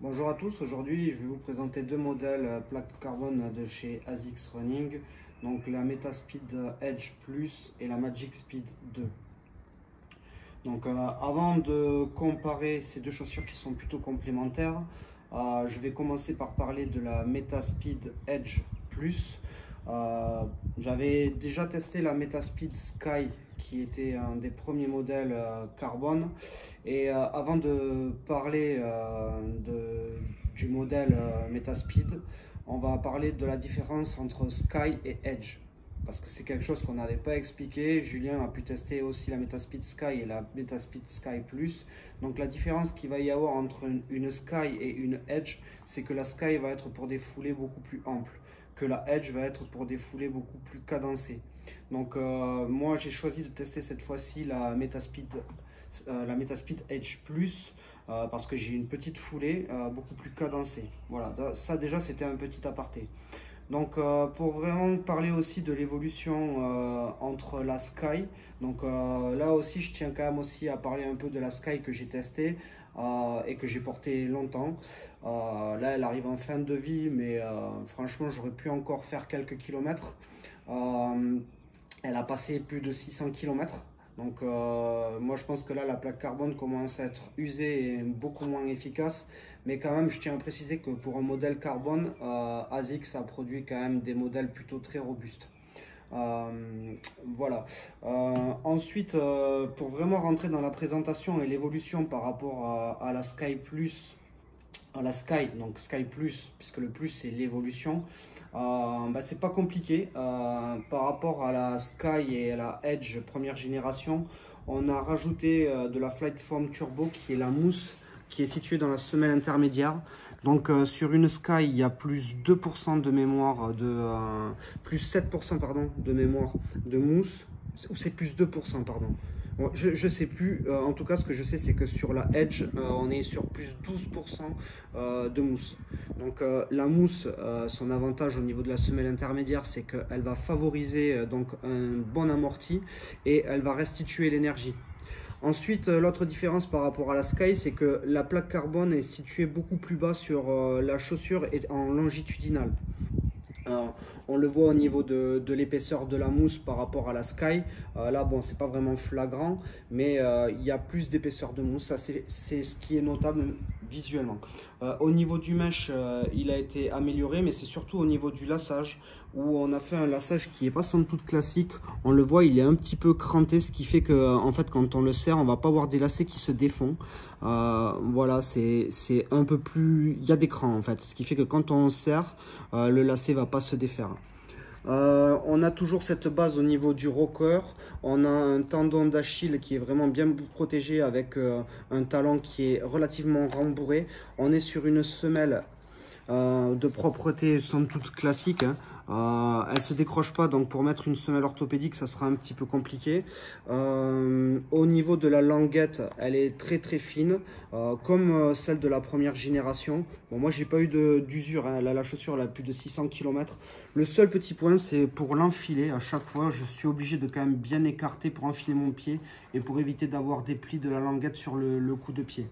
Bonjour à tous, aujourd'hui je vais vous présenter deux modèles plaques carbone de chez ASICS Running, donc la Metaspeed Edge Plus et la Magic Speed 2. Donc avant de comparer ces deux chaussures qui sont plutôt complémentaires, je vais commencer par parler de la Metaspeed Edge Plus. J'avais déjà testé la Metaspeed Sky qui était un des premiers modèles carbone, et avant de parler du modèle Metaspeed, on va parler de la différence entre Sky et Edge, parce que c'est quelque chose qu'on n'avait pas expliqué. Julien a pu tester aussi la Metaspeed Sky et la Metaspeed Sky Plus. Donc la différence qu'il va y avoir entre une Sky et une Edge, c'est que la Sky va être pour des foulées beaucoup plus amples, que la Edge va être pour des foulées beaucoup plus cadencées. Donc moi j'ai choisi de tester cette fois-ci la Metaspeed Edge Plus, parce que j'ai une petite foulée beaucoup plus cadencée. Voilà, ça déjà c'était un petit aparté. Donc pour vraiment parler aussi de l'évolution entre la Sky, donc là aussi je tiens quand même aussi à parler un peu de la Sky que j'ai testée et que j'ai portée longtemps. Là elle arrive en fin de vie, mais franchement j'aurais pu encore faire quelques kilomètres. Elle a passé plus de 600 km. Donc moi je pense que là la plaque carbone commence à être usée et beaucoup moins efficace, mais quand même je tiens à préciser que pour un modèle carbone, ASICS a produit quand même des modèles plutôt très robustes. Voilà. Ensuite, pour vraiment rentrer dans la présentation et l'évolution par rapport à la Sky Plus, donc Sky Plus, puisque le plus c'est l'évolution. C'est pas compliqué. Par rapport à la Sky et à la Edge première génération, on a rajouté de la Flight Foam Turbo, qui est la mousse qui est située dans la semelle intermédiaire. Donc sur une Sky, il y a plus 2% de mémoire plus 7% pardon, de mémoire de mousse, ou c'est plus 2% pardon. Bon, je sais plus, en tout cas ce que je sais c'est que sur la Edge on est sur plus 12% de mousse. Donc la mousse, son avantage au niveau de la semelle intermédiaire, c'est qu'elle va favoriser donc un bon amorti et elle va restituer l'énergie. Ensuite, l'autre différence par rapport à la Sky, c'est que la plaque carbone est située beaucoup plus bas sur la chaussure et en longitudinal. On le voit au niveau de l'épaisseur de la mousse par rapport à la Sky. Là, bon, c'est pas vraiment flagrant, mais il y a plus d'épaisseur de mousse. Ça, c'est ce qui est notable visuellement. Au niveau du mesh, il a été amélioré, mais c'est surtout au niveau du lassage, où on a fait un lassage qui n'est pas somme toute classique. On le voit, il est un petit peu cranté, ce qui fait que en fait, quand on le serre, on va pas avoir des lacets qui se défont. Voilà, c'est un peu plus, il y a des crans en fait, ce qui fait que quand on serre, le lacet va pas se défaire. On a toujours cette base au niveau du rocker. On a un tendon d'Achille qui est vraiment bien protégé avec un talon qui est relativement rembourré. On est sur une semelle de propreté somme toute classique, hein. Elle se décroche pas, donc pour mettre une semelle orthopédique ça sera un petit peu compliqué. Au niveau de la languette, elle est très très fine, comme celle de la première génération. Bon, moi j'ai pas eu d'usure, hein. La chaussure elle a plus de 600 km. Le seul petit point, c'est pour l'enfiler. À chaque fois je suis obligé de quand même bien écarter pour enfiler mon pied et pour éviter d'avoir des plis de la languette sur le coup de pied.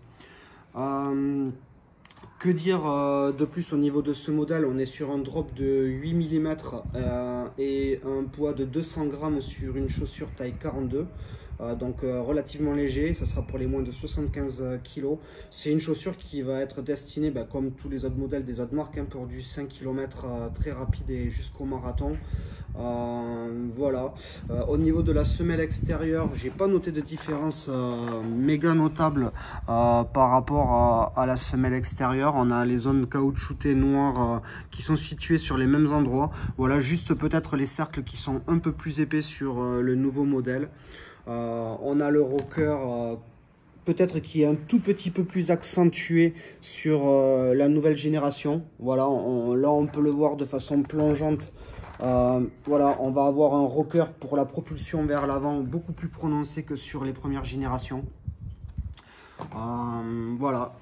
Que dire de plus au niveau de ce modèle? On est sur un drop de 8 mm et un poids de 200 grammes sur une chaussure taille 42. Donc relativement léger, ça sera pour les moins de 75 kg. C'est une chaussure qui va être destinée, comme tous les autres modèles des autres marques, hein, pour du 5 km très rapide et jusqu'au marathon. Voilà. Au niveau de la semelle extérieure, j'ai pas noté de différence méga notable par rapport à la semelle extérieure. On a les zones caoutchoutées noires qui sont situées sur les mêmes endroits. Voilà, juste peut-être les cercles qui sont un peu plus épais sur le nouveau modèle. On a le rocker peut-être qui est un tout petit peu plus accentué sur la nouvelle génération. Voilà, là on peut le voir de façon plongeante. Voilà, on va avoir un rocker pour la propulsion vers l'avant beaucoup plus prononcé que sur les premières générations. Voilà.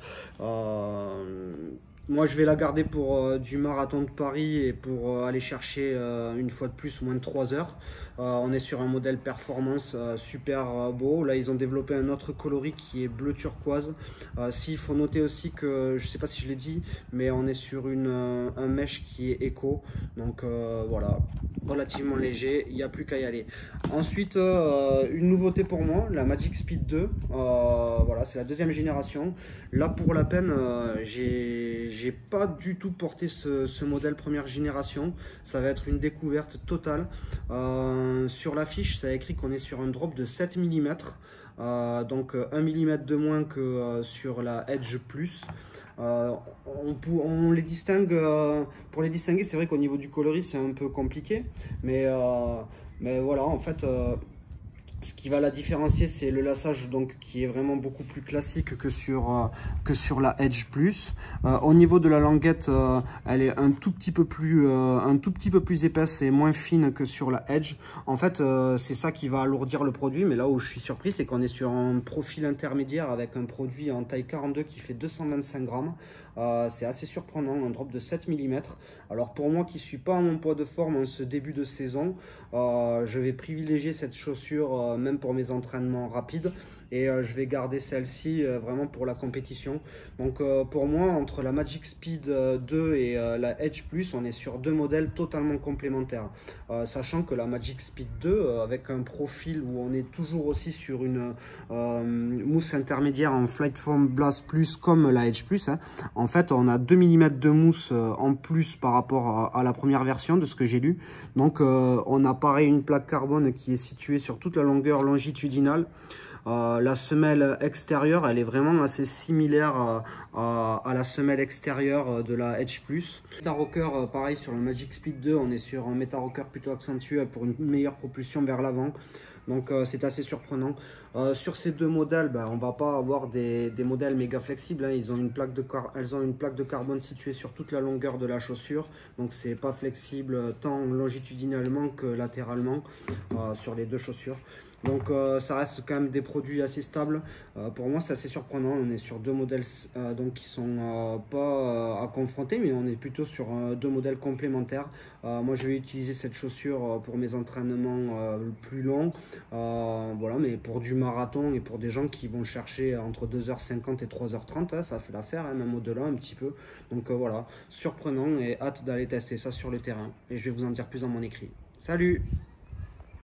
Moi je vais la garder pour du marathon de Paris et pour aller chercher une fois de plus moins de 3 heures. On est sur un modèle performance super beau. Là, ils ont développé un autre coloris qui est bleu turquoise. S'il faut noter aussi que, je sais pas si je l'ai dit, mais on est sur un mesh qui est éco. Donc voilà, relativement léger, il n'y a plus qu'à y aller. Ensuite, une nouveauté pour moi, la Magic Speed 2. Voilà, c'est la deuxième génération. Là, pour la peine, j'ai pas du tout porté ce modèle première génération. Ça va être une découverte totale. Sur l'affiche, ça a écrit qu'on est sur un drop de 7 mm. Donc 1 mm de moins que sur la Edge Plus. On les distingue, pour les distinguer, c'est vrai qu'au niveau du coloris c'est un peu compliqué, mais voilà, en fait ce qui va la différencier, c'est le lassage donc, qui est vraiment beaucoup plus classique que sur la Edge Plus. Au niveau de la languette, elle est un tout petit peu plus épaisse et moins fine que sur la Edge. En fait, c'est ça qui va alourdir le produit, mais là où je suis surpris, c'est qu'on est sur un profil intermédiaire avec un produit en taille 42 qui fait 225 grammes. C'est assez surprenant, un drop de 7 mm. Alors pour moi qui ne suis pas à mon poids de forme en ce début de saison, je vais privilégier cette chaussure même pour mes entraînements rapides. Et je vais garder celle-ci vraiment pour la compétition. Donc pour moi, entre la Magic Speed 2 et la Edge Plus, on est sur deux modèles totalement complémentaires. Sachant que la Magic Speed 2, avec un profil où on est toujours aussi sur une mousse intermédiaire en Flightform Blast Plus comme la Edge Plus, hein. En fait, on a 2 mm de mousse en plus par rapport à la première version de ce que j'ai lu. Donc on a pareil une plaque carbone qui est située sur toute la longueur longitudinale. La semelle extérieure, elle est vraiment assez similaire à la semelle extérieure de la Edge Plus. Metarocker, pareil sur le Magic Speed 2, on est sur un Metarocker plutôt accentué pour une meilleure propulsion vers l'avant. Donc c'est assez surprenant. Sur ces deux modèles, on ne va pas avoir des modèles méga flexibles, hein. Elles ont une plaque de carbone située sur toute la longueur de la chaussure. Donc c'est pas flexible tant longitudinalement que latéralement sur les deux chaussures. Donc ça reste quand même des produits assez stables. Pour moi c'est assez surprenant. On est sur deux modèles donc qui sont pas à confronter, mais on est plutôt sur deux modèles complémentaires. Moi je vais utiliser cette chaussure pour mes entraînements plus longs. Voilà, mais pour du marathon et pour des gens qui vont chercher entre 2h50 et 3h30, hein, ça fait l'affaire, hein, même au-delà un petit peu. Donc voilà, surprenant et hâte d'aller tester ça sur le terrain. Et je vais vous en dire plus dans mon écrit. Salut!